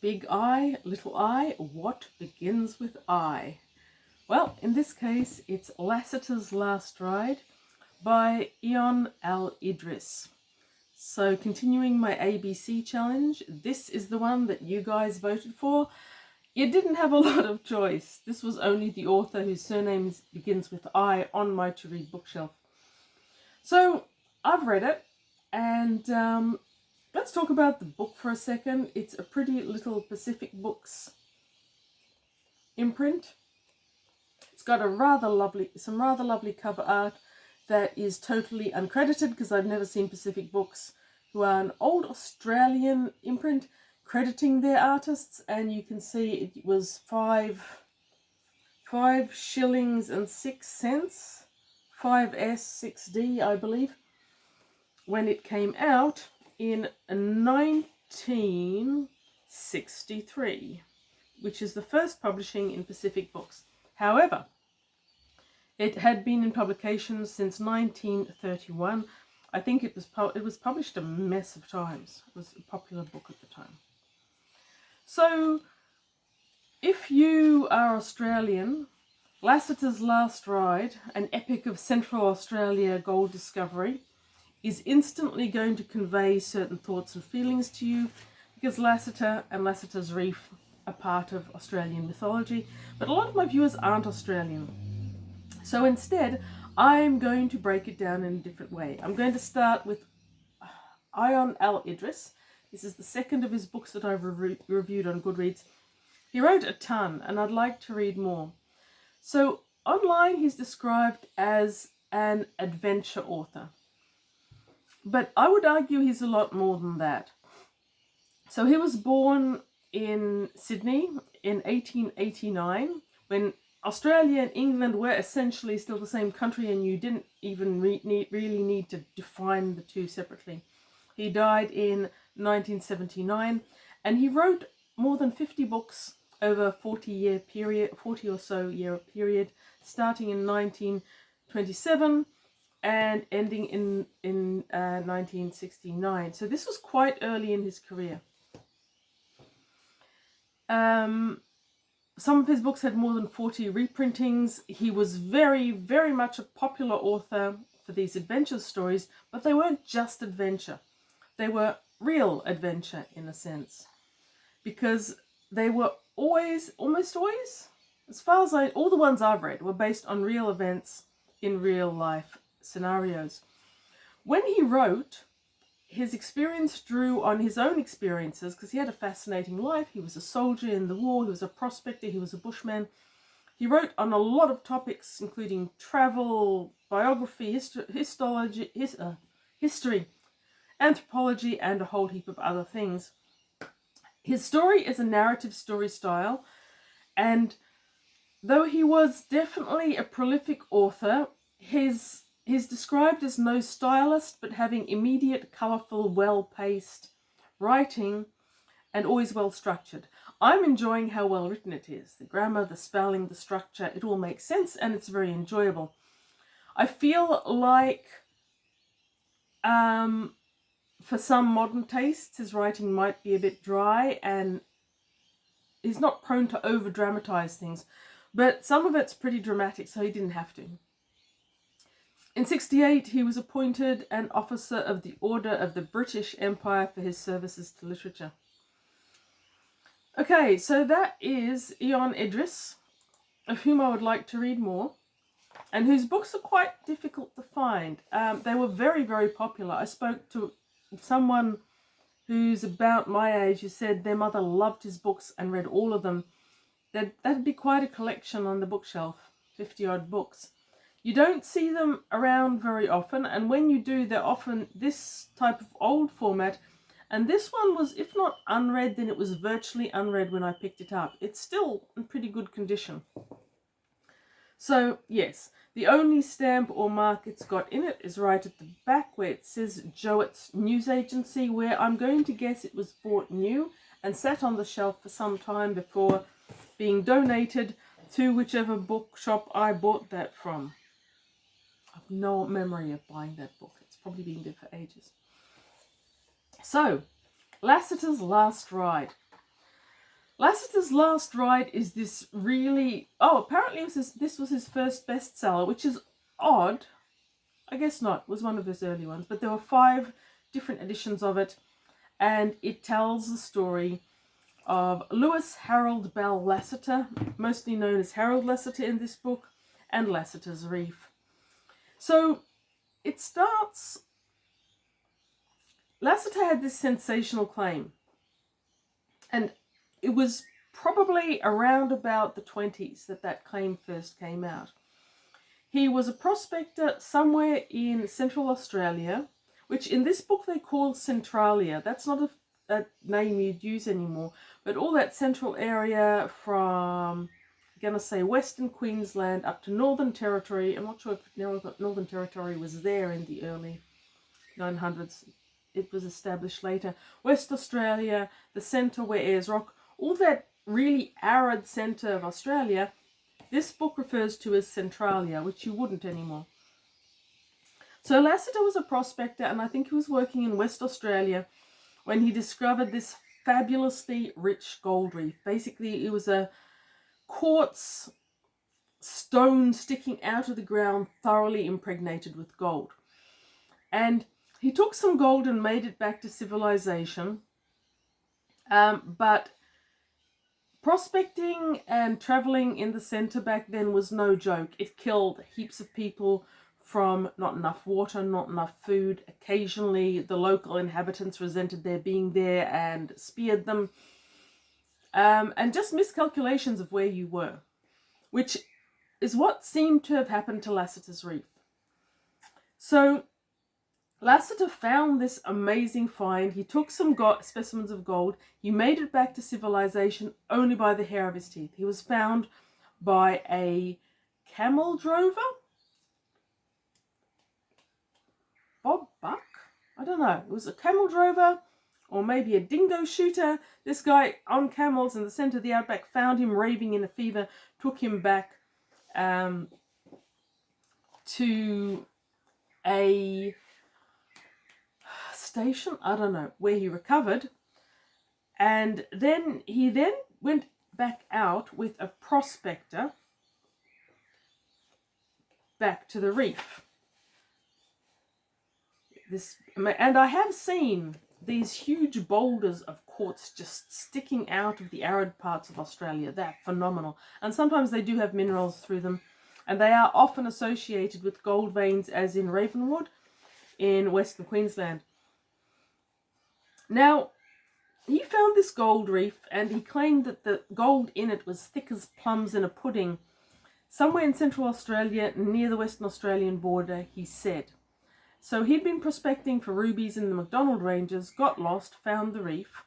Big I, little I, what begins with I? Well, in this case, it's Lasseter's Last Ride by Ion Idriess. So continuing my ABC challenge, this is the one that you guys voted for. You didn't have a lot of choice. This was only the author whose surname begins with I on my to-read bookshelf. So I've read it, and let's talk about the book for a second. It's a pretty little Pacific Books imprint. It's got some rather lovely cover art that is totally uncredited because I've never seen Pacific Books, who are an old Australian imprint, crediting their artists, and you can see it was 5 shillings and 6 cents, 5S 6D, I believe, when it came out in 1963, which is the first publishing in Pacific Books. However, it had been in publication since 1931. I think it was published a mess of times. It was a popular book at the time. So, if you are Australian, Lasseter's Last Ride, an epic of Central Australia gold discovery, is instantly going to convey certain thoughts and feelings to you, because Lasseter and Lasseter's Reef are part of Australian mythology, but a lot of my viewers aren't Australian. So instead, I'm going to break it down in a different way. I'm going to start with Ion Idriess. This is the second of his books that I've reviewed on Goodreads. He wrote a ton, and I'd like to read more. So online, he's described as an adventure author. But I would argue he's a lot more than that. So he was born in Sydney in 1889, when Australia and England were essentially still the same country, and you didn't even really need to define the two separately. He died in 1979, and he wrote more than 50 books over a 40 or so year period, starting in 1927 and ending in 1969. So this was quite early in his career. Some of his books had more than 40 reprintings. He was very, very much a popular author for these adventure stories, but they weren't just adventure. They were real adventure in a sense, because they were almost always, as far as all the ones I've read were based on real events in real life scenarios. When he wrote, his experience drew on his own experiences, because he had a fascinating life. He was a soldier in the war, he was a prospector, he was a bushman. He wrote on a lot of topics, including travel, biography, history, anthropology, and a whole heap of other things. His story is a narrative story style, and though he was definitely a prolific author, he's described as no stylist, but having immediate, colourful, well-paced writing and always well-structured. I'm enjoying how well written it is. The grammar, the spelling, the structure, it all makes sense, and it's very enjoyable. I feel like for some modern tastes, his writing might be a bit dry, and he's not prone to over-dramatise things, but some of it's pretty dramatic, so he didn't have to. In 1968, he was appointed an officer of the Order of the British Empire for his services to literature. Okay, so that is Ion Idriess, of whom I would like to read more, and whose books are quite difficult to find. They were very, very popular. I spoke to someone who's about my age who said their mother loved his books and read all of them. That'd be quite a collection on the bookshelf, 50-odd books. You don't see them around very often, and when you do, they're often this type of old format, and this one was, if not unread, then it was virtually unread when I picked it up. It's still in pretty good condition. So, yes, the only stamp or mark it's got in it is right at the back where it says Jowett's News Agency, where I'm going to guess it was bought new and sat on the shelf for some time before being donated to whichever bookshop I bought that from. I've no memory of buying that book. It's probably been there for ages. So, Lasseter's Last Ride. Lasseter's last ride is this really... Oh, apparently this was his first bestseller, which is odd. I guess not. It was one of his early ones. But there were 5 different editions of it. And it tells the story of Lewis Harold Bell Lasseter, mostly known as Harold Lasseter in this book, and Lasseter's Reef. So it starts... Lasseter had this sensational claim, and it was probably around about the 20s that claim first came out. He was a prospector somewhere in Central Australia, which in this book they call Centralia. That's not a name you'd use anymore, but all that central area from, I'm going to say, Western Queensland up to Northern Territory. I'm not sure if Northern Territory was there in the early 900s. It was established later. West Australia, the centre where Ayers Rock, all that really arid centre of Australia, this book refers to as Centralia, which you wouldn't anymore. So Lasseter was a prospector, and I think he was working in West Australia when he discovered this fabulously rich gold reef. Basically, it was a quartz stone sticking out of the ground, thoroughly impregnated with gold. And he took some gold and made it back to civilization. But prospecting and traveling in the centre back then was no joke. It killed heaps of people from not enough water, not enough food. Occasionally, the local inhabitants resented their being there and speared them. And just miscalculations of where you were, which is what seemed to have happened to Lasseter's Reef. So Lasseter found this amazing find. He took some specimens of gold. He made it back to civilization only by the hair of his teeth. He was found by a camel drover? Bob Buck? I don't know. It was a camel drover or maybe a dingo shooter. This guy on camels in the centre of the outback found him raving in a fever, took him back to a station, I don't know, where he recovered, and then he went back out with a prospector back to the reef. And I have seen these huge boulders of quartz just sticking out of the arid parts of Australia. They're phenomenal, and sometimes they do have minerals through them, and they are often associated with gold veins, as in Ravenwood in Western Queensland. Now, he found this gold reef, and he claimed that the gold in it was thick as plums in a pudding, somewhere in Central Australia, near the Western Australian border, he said. So he'd been prospecting for rubies in the McDonald Ranges, got lost, found the reef.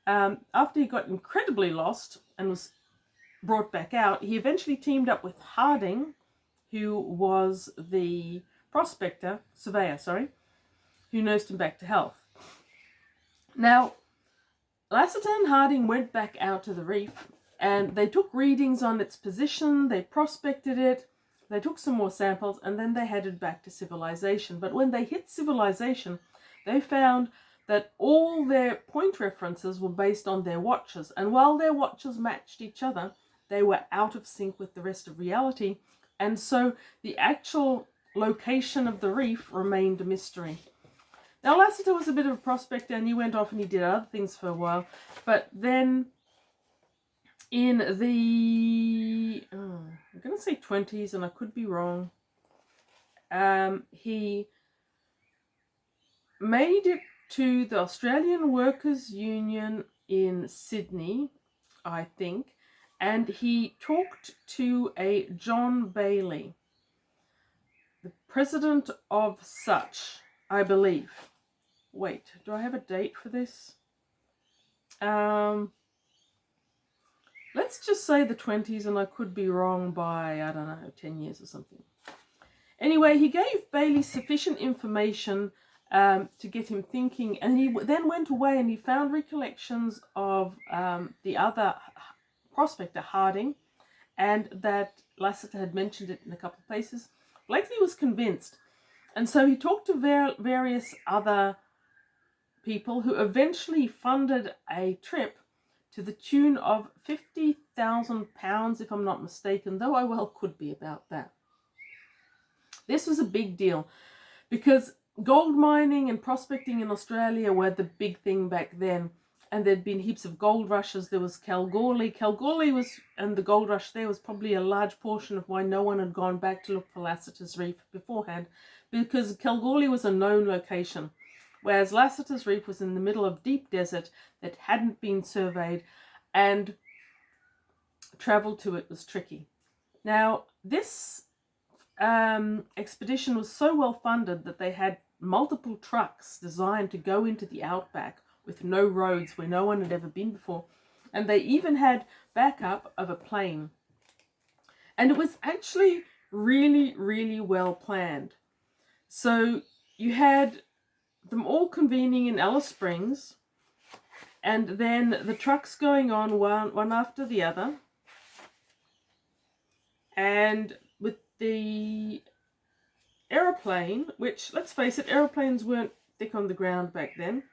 After he got incredibly lost and was brought back out, he eventually teamed up with Harding, who was the surveyor, who nursed him back to health. Now, Lasseter and Harding went back out to the reef, and they took readings on its position, they prospected it, they took some more samples, and then they headed back to civilization. But when they hit civilization, they found that all their point references were based on their watches, and while their watches matched each other, they were out of sync with the rest of reality, and so the actual location of the reef remained a mystery. Now, Lasseter was a bit of a prospector, and he went off and he did other things for a while. But then in the, I'm going to say 20s, and I could be wrong, he made it to the Australian Workers' Union in Sydney, I think, and he talked to a John Bailey, the president of such, I believe. Wait, do I have a date for this? Let's just say the 20s, and I could be wrong by, I don't know, 10 years or something. Anyway, he gave Bailey sufficient information to get him thinking, and he then went away and he found recollections of the other prospector, Harding, and that Lasseter had mentioned it in a couple of places. Blakely was convinced, and so he talked to various other people who eventually funded a trip to the tune of £50,000, if I'm not mistaken, though I well could be about that. This was a big deal because gold mining and prospecting in Australia were the big thing back then. And there'd been heaps of gold rushes. There was Kalgoorlie. Kalgoorlie was, and the gold rush there was probably a large portion of why no one had gone back to look for Lasseter's Reef beforehand, because Kalgoorlie was a known location, whereas Lasseter's Reef was in the middle of deep desert that hadn't been surveyed, and travel to it was tricky. Now, this expedition was so well funded that they had multiple trucks designed to go into the outback with no roads where no one had ever been before. And they even had backup of a plane. And it was actually really, really well planned. So you had them all convening in Alice Springs, and then the trucks going on one after the other. And with the aeroplane, which, let's face it, aeroplanes weren't thick on the ground back then.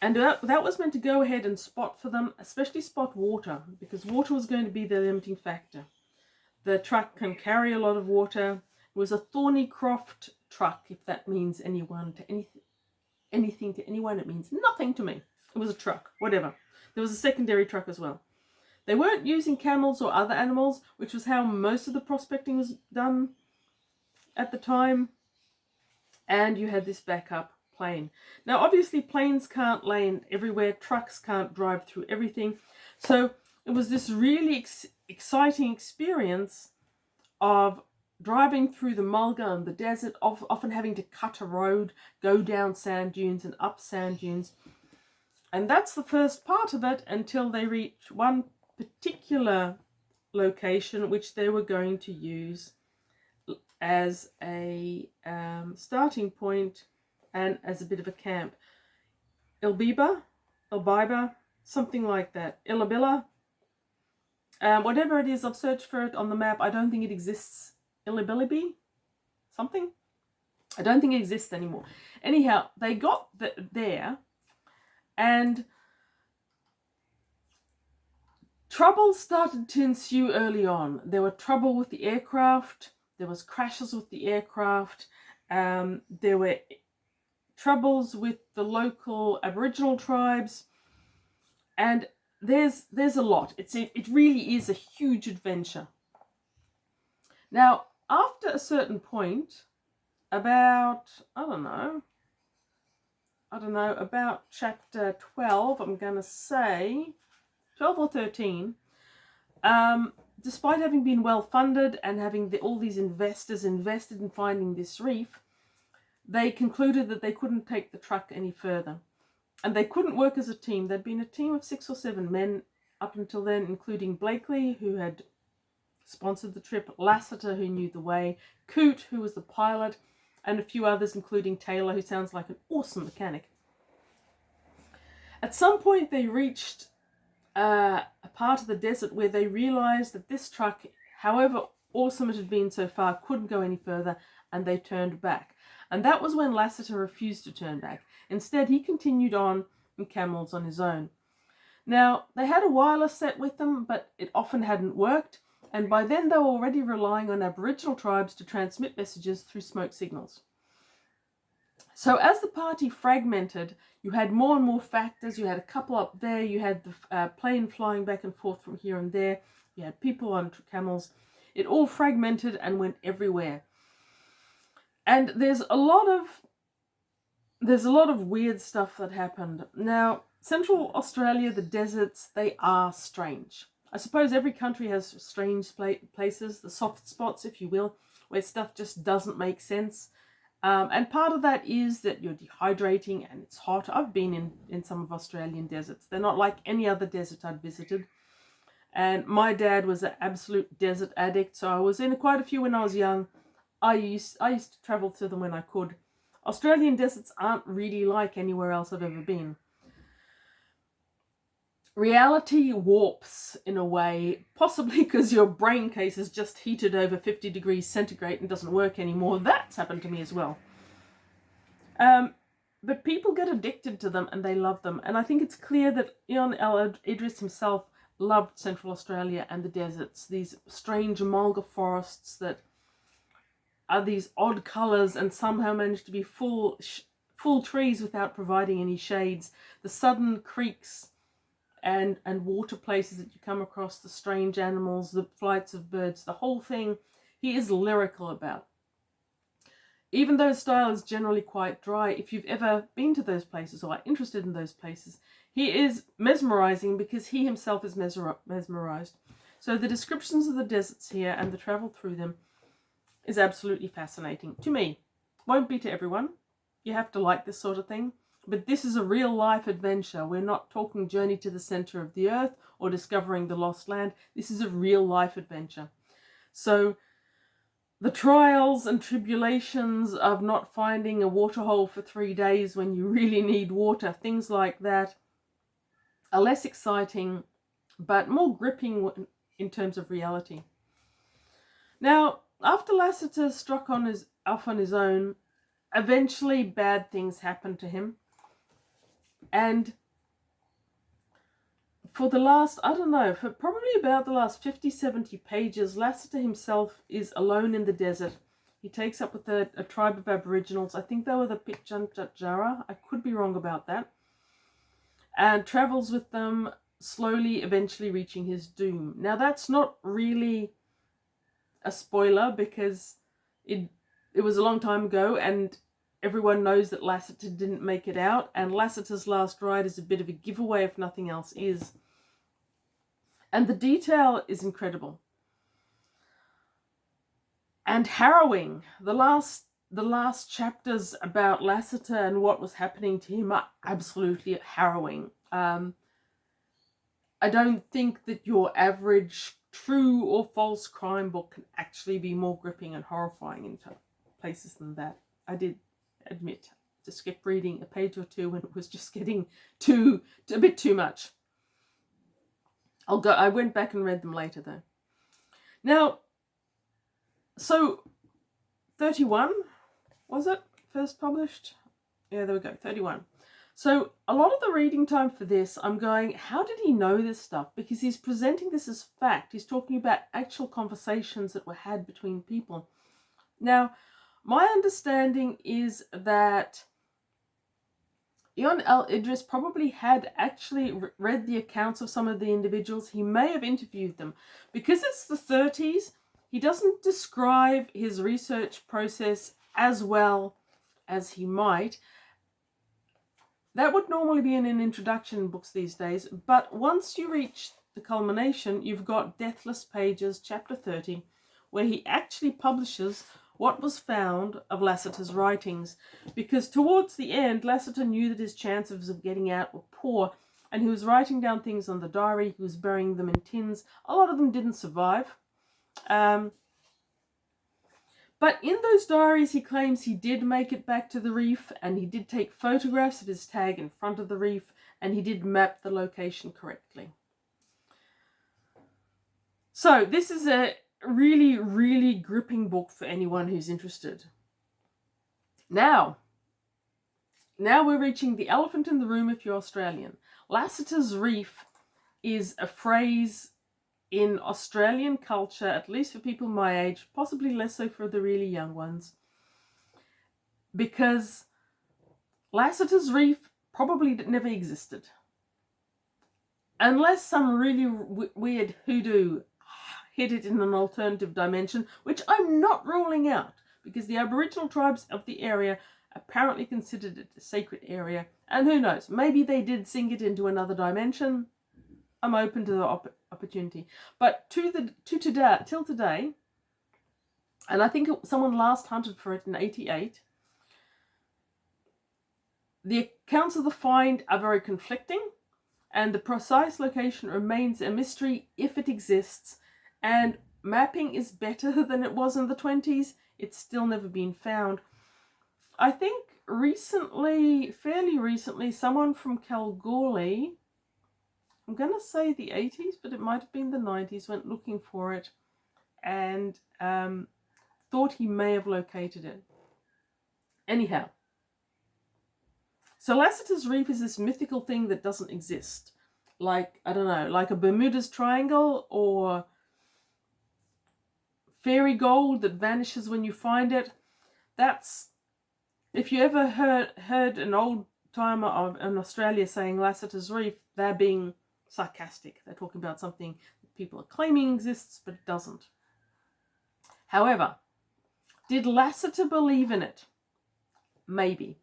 And that was meant to go ahead and spot for them, especially spot water, because water was going to be the limiting factor. The truck can carry a lot of water. It was a Thornycroft truck, if that means anything to anyone. It means nothing to me. It was a truck, whatever. There was a secondary truck as well. They weren't using camels or other animals, which was how most of the prospecting was done at the time. And you had this backup plane. Now, obviously, planes can't land everywhere. Trucks can't drive through everything. So it was this really exciting experience of driving through the mulga and the desert, often having to cut a road, go down sand dunes and up sand dunes. And that's the first part of it until they reach one particular location which they were going to use as a starting point and as a bit of a camp. Ilbiba, something like that. Illabilla. Whatever it is, I've searched for it on the map. I don't think it exists. Illibilibi? Something? I don't think it exists anymore. Anyhow, they got there, and trouble started to ensue early on. There were trouble with the aircraft. There was crashes with the aircraft. There were troubles with the local Aboriginal tribes, and there's a lot. It really is a huge adventure. Now, after a certain point, about about chapter 12, I'm going to say 12 or 13, despite having been well funded and having all these investors invested in finding this reef, they concluded that they couldn't take the truck any further. And they couldn't work as a team. There'd been a team of 6 or 7 men up until then, including Blakely, who had sponsored the trip, Lasseter, who knew the way, Coote, who was the pilot, and a few others, including Taylor, who sounds like an awesome mechanic. At some point, they reached a part of the desert where they realized that this truck, however awesome it had been so far, couldn't go any further, and they turned back. And that was when Lasseter refused to turn back. Instead, he continued on in camels on his own. Now, they had a wireless set with them, but it often hadn't worked, and by then they were already relying on Aboriginal tribes to transmit messages through smoke signals. So as the party fragmented, you had more and more factors. You had a couple up there, you had the plane flying back and forth from here and there, you had people on camels. It all fragmented and went everywhere. And there's a lot of weird stuff that happened. Now, Central Australia, the deserts, they are strange. I suppose every country has strange places, the soft spots, if you will, where stuff just doesn't make sense. And part of that is that you're dehydrating and it's hot. I've been in some of Australian deserts. They're not like any other desert I'd visited. And my dad was an absolute desert addict, so I was in quite a few when I was young. I used to travel to them when I could. Australian deserts aren't really like anywhere else I've ever been. Reality warps in a way, possibly because your brain case is just heated over 50 degrees centigrade and doesn't work anymore. That's happened to me as well. but people get addicted to them and they love them. And I think it's clear that Idriess himself loved Central Australia and the deserts, these strange mulga forests that are these odd colours and somehow manage to be full trees without providing any shades. The sudden creeks and water places that you come across, the strange animals, the flights of birds, the whole thing he is lyrical about. Even though his style is generally quite dry, if you've ever been to those places or are interested in those places, he is mesmerizing because he himself is mesmerized. So the descriptions of the deserts here and the travel through them is absolutely fascinating to me. Won't be to everyone. You have to like this sort of thing. But this is a real life adventure. We're not talking Journey to the Center of the Earth or Discovering the Lost Land. This is a real life adventure. So the trials and tribulations of not finding a waterhole for 3 days when you really need water, things like that, are less exciting but more gripping in terms of reality. Now, after Lasseter struck off on his own, eventually bad things happened to him. And for the last, for probably about the last 50, 70 pages, Lasseter himself is alone in the desert. He takes up with a tribe of Aboriginals. I think they were the Pitjantjatjara. I could be wrong about that. And travels with them, slowly, eventually reaching his doom. Now, that's not really a spoiler because it was a long time ago and everyone knows that Lasseter didn't make it out, and Lasseter's last ride is a bit of a giveaway if nothing else is. And the detail is incredible. And harrowing. The last chapters about Lasseter and what was happening to him are absolutely harrowing. I don't think that your average true or false crime book can actually be more gripping and horrifying in places than that. I did admit to skip reading a page or two when it was just getting a bit too much. I went back and read them later though. Now, so 31 was it first published? Yeah, there we go, 31. So a lot of the reading time for this, I'm going, how did he know this stuff? Because he's presenting this as fact. He's talking about actual conversations that were had between people. Now, my understanding is that Idriess probably had actually read the accounts of some of the individuals. He may have interviewed them. Because it's the 30s, he doesn't describe his research process as well as he might. That would normally be in an introduction books these days, but once you reach the culmination, you've got Deathless Pages, chapter 30, where he actually publishes what was found of Lasseter's writings, because towards the end, Lasseter knew that his chances of getting out were poor, and he was writing down things on the diary, he was burying them in tins. A lot of them didn't survive. But in those diaries, he claims he did make it back to the reef, and he did take photographs of his tag in front of the reef, and he did map the location correctly. So this is a really, really gripping book for anyone who's interested. Now we're reaching the elephant in the room if you're Australian. Lasseter's Reef is a phrase in Australian culture, at least for people my age, possibly less so for the really young ones, because Lasseter's Reef probably never existed. Unless some really weird hoodoo hit it in an alternative dimension, which I'm not ruling out, because the Aboriginal tribes of the area apparently considered it a sacred area, and who knows, maybe they did sink it into another dimension. I'm open to the opportunity. But till today, and I think someone last hunted for it in 88, the accounts of the find are very conflicting, and the precise location remains a mystery if it exists, and mapping is better than it was in the 20s. It's still never been found. I think fairly recently, someone from Kalgoorlie, I'm going to say the 80s, but it might have been the 90s, went looking for it and thought he may have located it. Anyhow, So Lasseter's Reef is this mythical thing that doesn't exist. Like, I don't know, like a Bermuda's Triangle or fairy gold that vanishes when you find it. That's, if you ever heard an old timer in Australia saying Lasseter's Reef, they're being sarcastic. They're talking about something that people are claiming exists, but it doesn't. However, did Lasseter believe in it? Maybe.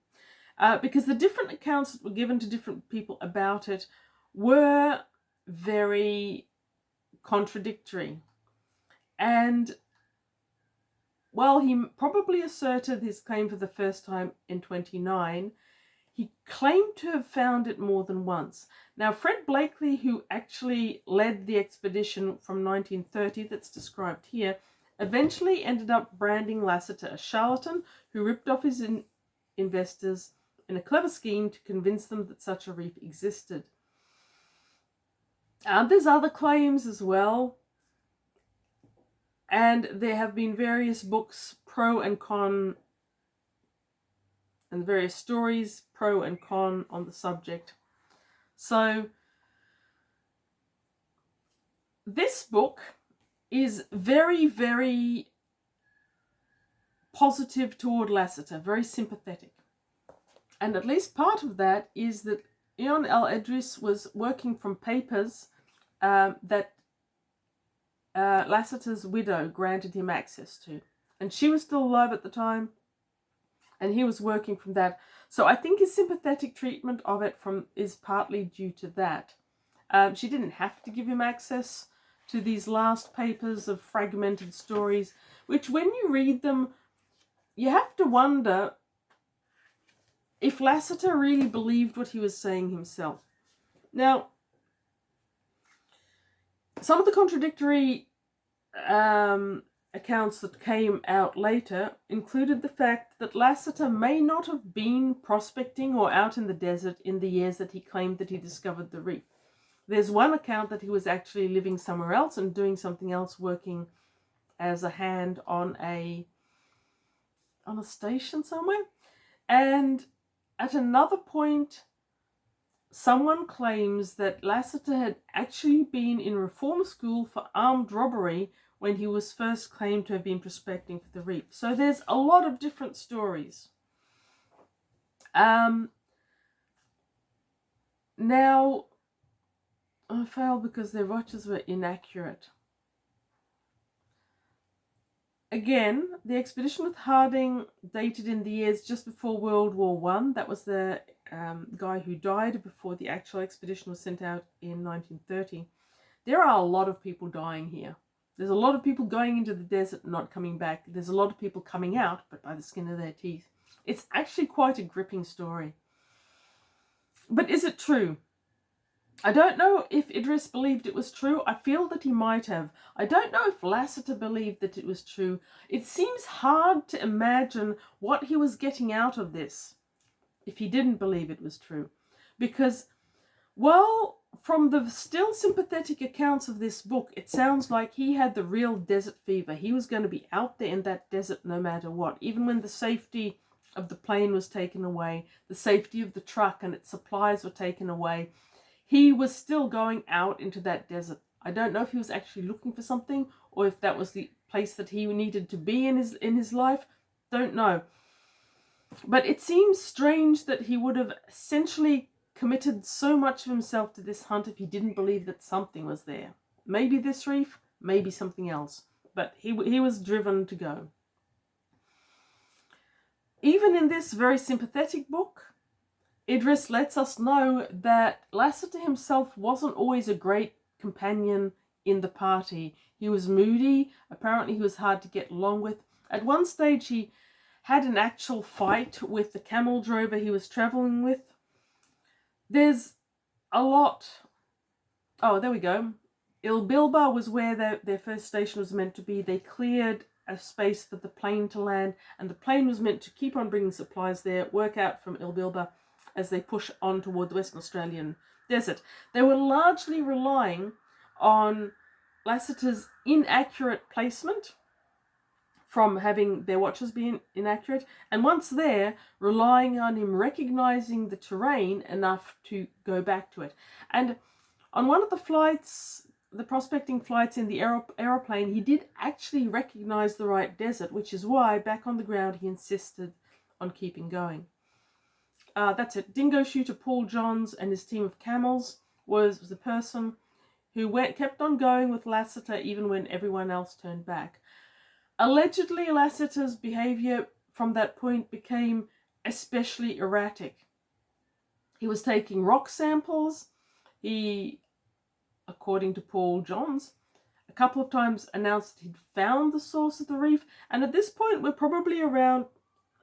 Because the different accounts that were given to different people about it were very contradictory. And while he probably asserted his claim for the first time in 29, he claimed to have found it more than once. Now, Fred Blakely, who actually led the expedition from 1930 that's described here, eventually ended up branding Lasseter a charlatan who ripped off his investors in a clever scheme to convince them that such a reef existed. There's other claims as well, and there have been various books pro and con, and various stories pro and con on the subject. So this book is very, very positive toward Lasseter, very sympathetic. And at least part of that is that Ion El Idriess was working from papers that Lasseter's widow granted him access to. And she was still alive at the time, and he was working from that. So I think his sympathetic treatment of it is partly due to that. She didn't have to give him access to these last papers of fragmented stories, which when you read them, you have to wonder if Lasseter really believed what he was saying himself. Now, some of the contradictory accounts that came out later included the fact that Lasseter may not have been prospecting or out in the desert in the years that he claimed that he discovered the reef. There's one account that he was actually living somewhere else and doing something else, working as a hand on a station somewhere. And at another point, someone claims that Lasseter had actually been in reform school for armed robbery when he was first claimed to have been prospecting for the reef. So there's a lot of different stories. Now, I failed because their watches were inaccurate. Again, the expedition with Harding dated in the years just before World War I. That was the guy who died before the actual expedition was sent out in 1930. There are a lot of people dying here. There's a lot of people going into the desert and not coming back. There's a lot of people coming out, but by the skin of their teeth. It's actually quite a gripping story. But is it true? I don't know if Idriess believed it was true. I feel that he might have. I don't know if Lasseter believed that it was true. It seems hard to imagine what he was getting out of this if he didn't believe it was true. Because, well, from the still sympathetic accounts of this book, it sounds like he had the real desert fever. He was going to be out there in that desert no matter what. Even when the safety of the plane was taken away, the safety of the truck and its supplies were taken away, he was still going out into that desert. I don't know if he was actually looking for something or if that was the place that he needed to be in his life. Don't know. But it seems strange that he would have essentially committed so much of himself to this hunt if he didn't believe that something was there. Maybe this reef, maybe something else. But he was driven to go. Even in this very sympathetic book, Idriess lets us know that Lasseter himself wasn't always a great companion in the party. He was moody. Apparently he was hard to get along with. At one stage he had an actual fight with the camel drover he was travelling with. There's a lot. Oh, there we go. Ilbilba was where their first station was meant to be. They cleared a space for the plane to land, and the plane was meant to keep on bringing supplies there, work out from Ilbilba as they push on toward the Western Australian desert. They were largely relying on Lasseter's inaccurate placement from having their watches be inaccurate, and once there, relying on him recognizing the terrain enough to go back to it. And on one of the flights, the prospecting flights in the aeroplane, he did actually recognize the right desert, which is why back on the ground he insisted on keeping going. That's it. Dingo shooter Paul Johns and his team of camels was the person who kept on going with Lasseter even when everyone else turned back. Allegedly, Lasseter's behavior from that point became especially erratic. He was taking rock samples. He, according to Paul Johns, a couple of times announced he'd found the source of the reef. And at this point, we're probably around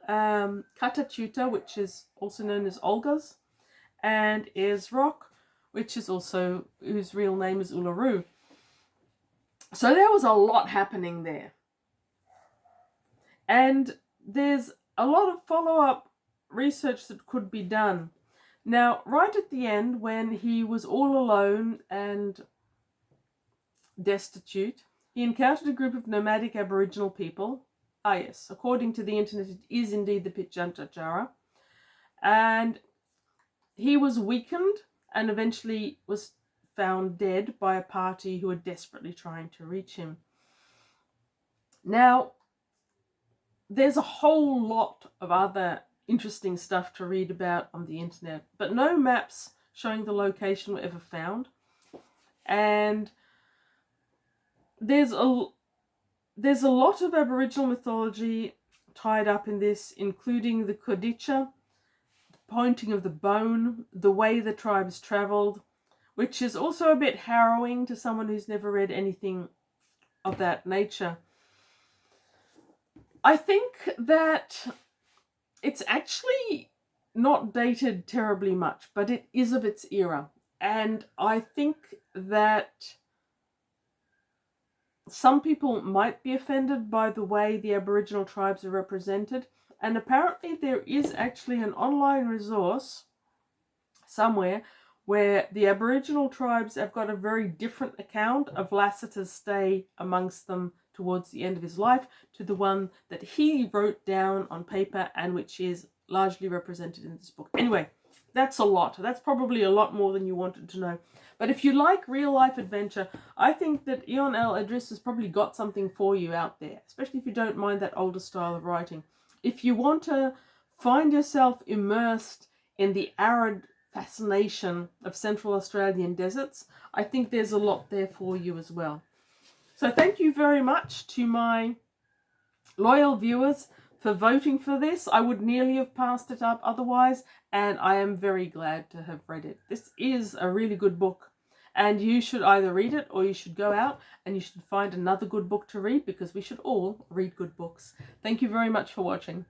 Katachuta, which is also known as Olga's, and Ayers Rock, which is also, whose real name is Uluru. So there was a lot happening there. And there's a lot of follow-up research that could be done. Now, right at the end, when he was all alone and destitute, he encountered a group of nomadic Aboriginal people. Ah yes, according to the internet, it is indeed the Pitjantjatjara. And he was weakened and eventually was found dead by a party who were desperately trying to reach him. Now, there's a whole lot of other interesting stuff to read about on the internet, but no maps showing the location were ever found. And there's a lot of Aboriginal mythology tied up in this, including the Kodicha, the pointing of the bone, the way the tribes travelled, which is also a bit harrowing to someone who's never read anything of that nature. I think that it's actually not dated terribly much, but it is of its era. And I think that some people might be offended by the way the Aboriginal tribes are represented. And apparently there is actually an online resource somewhere where the Aboriginal tribes have got a very different account of Lasseter's stay amongst them towards the end of his life to the one that he wrote down on paper and which is largely represented in this book. Anyway, that's a lot. That's probably a lot more than you wanted to know. But if you like real life adventure, I think that Ion L. Idriess has probably got something for you out there, especially if you don't mind that older style of writing. If you want to find yourself immersed in the arid fascination of Central Australian deserts, I think there's a lot there for you as well. So thank you very much to my loyal viewers for voting for this. I would nearly have passed it up otherwise, and I am very glad to have read it. This is a really good book, and you should either read it or you should go out and you should find another good book to read, because we should all read good books. Thank you very much for watching.